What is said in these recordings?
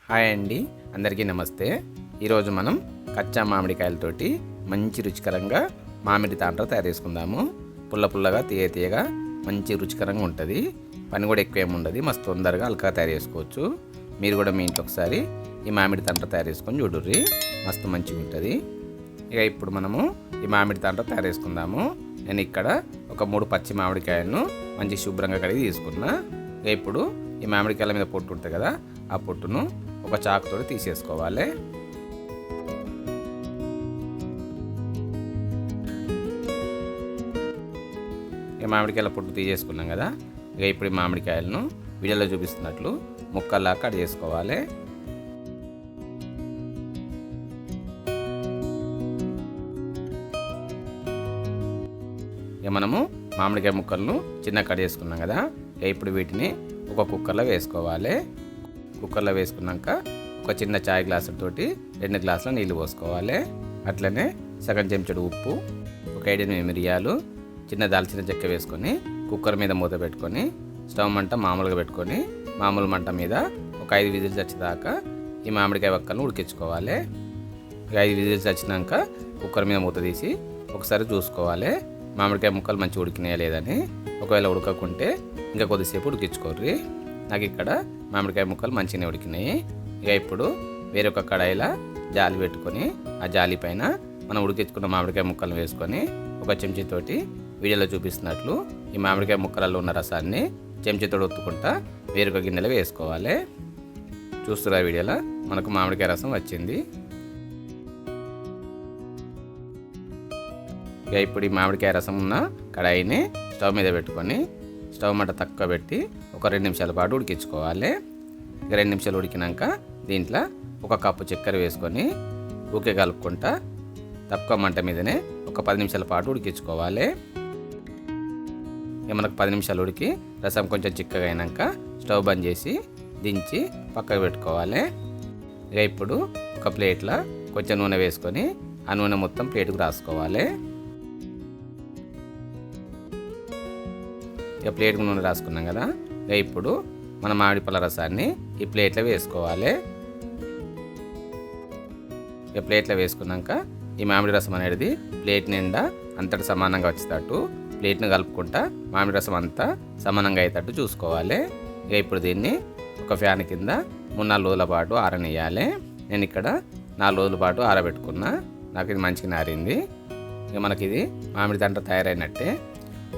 Hi అండి, అందరికీ నమస్తే. ఈరోజు మనం కచ్చా మామిడికాయలతోటి మంచి రుచికరంగా మామిడి తాండ్ర తయారు చేసుకుందాము. పుల్ల పుల్లగా తీయగా మంచి రుచికరంగా ఉంటుంది. పని కూడా ఎక్కువ ఏమి ఉండదు, మస్తు తొందరగా అల్కా తయారు చేసుకోవచ్చు. మీరు కూడా మీ ఇంట్లో ఒకసారి ఈ మామిడి తాండ్ర తయారు చేసుకొని చూడుర్రి, మస్తు మంచిగా ఉంటుంది. ఇక ఇప్పుడు మనము ఈ మామిడి తాండ్ర తయారు చేసుకుందాము. నేను ఇక్కడ ఒక 3 పచ్చి మామిడికాయలను మంచి శుభ్రంగా కడిగి తీసుకున్నా. ఇక ఇప్పుడు ఈ మామిడికాయల మీద పొట్టు ఉంటుంది కదా, ఆ పొట్టును ఒక చాకుతో తీసేసుకోవాలి. ఇక మామిడికాయల పొట్టు తీసేసుకున్నాం కదా, ఇక ఇప్పుడు ఈ మామిడికాయలను వీడియోలో చూపిస్తున్నట్లు ముక్కల్లా కట్ చేసుకోవాలి. ఇక మనము మామిడికాయ ముక్కలను చిన్న కట్ చేసుకున్నాం కదా, ఇక ఇప్పుడు వీటిని ఒక కుక్కర్లో వేసుకోవాలి. కుక్కర్లో వేసుకున్నాక ఒక చిన్న చాయ్ గ్లాసు తోటి 2 గ్లాసుల నీళ్ళు పోసుకోవాలి. అట్లనే సగం చెంచాడు ఉప్పు, ఒక 7 మిరియాలు, చిన్న దాల్చిన చెక్క వేసుకొని కుక్కర్ మీద మూత పెట్టుకొని స్టవ్ మంట మామూలుగా పెట్టుకొని మామూలు మంట మీద ఒక 5 విజిల్స్ వచ్చేదాకా ఈ మామిడికాయ వక్కలను ఉడికించుకోవాలి. ఇక 5 విజిల్స్ వచ్చినాక కుక్కర్ మీద మూత తీసి ఒకసారి చూసుకోవాలి మామిడికాయ ముక్కలు మంచిగా ఉడికినాయా లేదని. ఒకవేళ ఉడకకుంటే ఇంకా కొద్దిసేపు ఉడికించుకోర్రి. నాకు ఇక్కడ మామిడికాయ ముక్కలు మంచిగానే ఉడికినాయి. ఇక ఇప్పుడు వేరొక కడాయిలో జాలి పెట్టుకొని ఆ జాలి పైన మనం ఉడికించుకున్న మామిడికాయ ముక్కలు వేసుకొని ఒక చెంచాతోటి వీడియోలో చూపిస్తున్నట్లు ఈ మామిడికాయ ముక్కలలో ఉన్న రసాన్ని చెంచాతో ఒత్తుకుంటా వేరొక గిన్నెలో వేసుకోవాలి. చూస్తున్నా వీడియోలో మనకు మామిడికాయ రసం వచ్చింది. ఇక ఇప్పుడు ఈ మామిడికాయ రసం ఉన్న కడాయిని స్టవ్ మీద పెట్టుకొని స్టవ్ మంట తక్కువ పెట్టి ఒక 2 నిమిషాల పాటు ఉడికించుకోవాలి. ఇక 2 నిమిషాలు ఉడికినాక దీంట్లో ఒక కప్పు చక్కెర వేసుకొని ఊకే కలుపుకుంటా తక్కువ మంట మీదనే ఒక 10 నిమిషాల పాటు ఉడికించుకోవాలి. ఇక మనకు 10 నిమిషాలు ఉడికి రసం కొంచెం చిక్కగా అయినాక స్టవ్ బంద్ చేసి దించి పక్కకు పెట్టుకోవాలి. ఇక ఇప్పుడు ఒక ప్లేట్లో కొంచెం నూనె వేసుకొని ఆ నూనె మొత్తం ప్లేట్కు రాసుకోవాలి. ఇక ప్లేట్కు నూనె రాసుకున్నాం కదా, ఇక ఇప్పుడు మన మామిడి పళ్ళ రసాన్ని ఈ ప్లేట్లో వేసుకోవాలి. ఇక ప్లేట్లో వేసుకున్నాక ఈ మామిడి రసం అనేది ప్లేట్ నిండా అంతటా సమానంగా వచ్చేటట్టు ప్లేట్ను కలుపుకుంటా మామిడి రసం అంతా సమానంగా అయ్యేటట్టు చూసుకోవాలి. ఇక ఇప్పుడు దీన్ని ఒక ఫ్యాన్ కింద 3-4 రోజుల పాటు ఆరనియాలి. నేను ఇక్కడ 4 రోజుల పాటు ఆరబెట్టుకున్నా. నాకు ఇది మంచిగా నారింది. ఇక మనకి ఇది మామిడి తండ్ర తయారైనట్టే.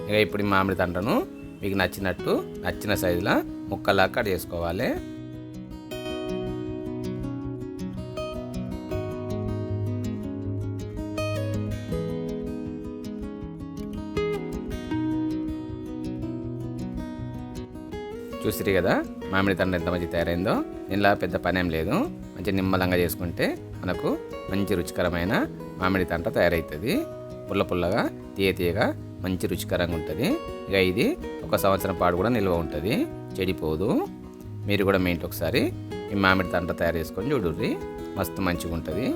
ఇక ఇప్పుడు ఈ మామిడి తండ్రను మీకు నచ్చిన సైజులో ముక్కలా కట్ చేసుకోవాలి. చూసిరి కదా మామిడి తండ్ర ఎంత మంచి తయారైందో. దీనిలా పెద్ద పని ఏం లేదు, మంచి నిమ్మలంగా చేసుకుంటే మనకు మంచి రుచికరమైన మామిడి తండ్ర తయారవుతుంది. పుల్ల పుల్లగా తీయగా మంచి రుచికరంగా ఉంటుంది. ఇక ఇది 1 సంవత్సరం పాటు కూడా నిల్వ ఉంటుంది, చెడిపోదు. మీరు కూడా మీ ఇంట్లో ఒకసారి ఈ మామిడి తండ్ర తయారు చేసుకొని చూడుర్రి, మస్తు మంచిగా ఉంటుంది.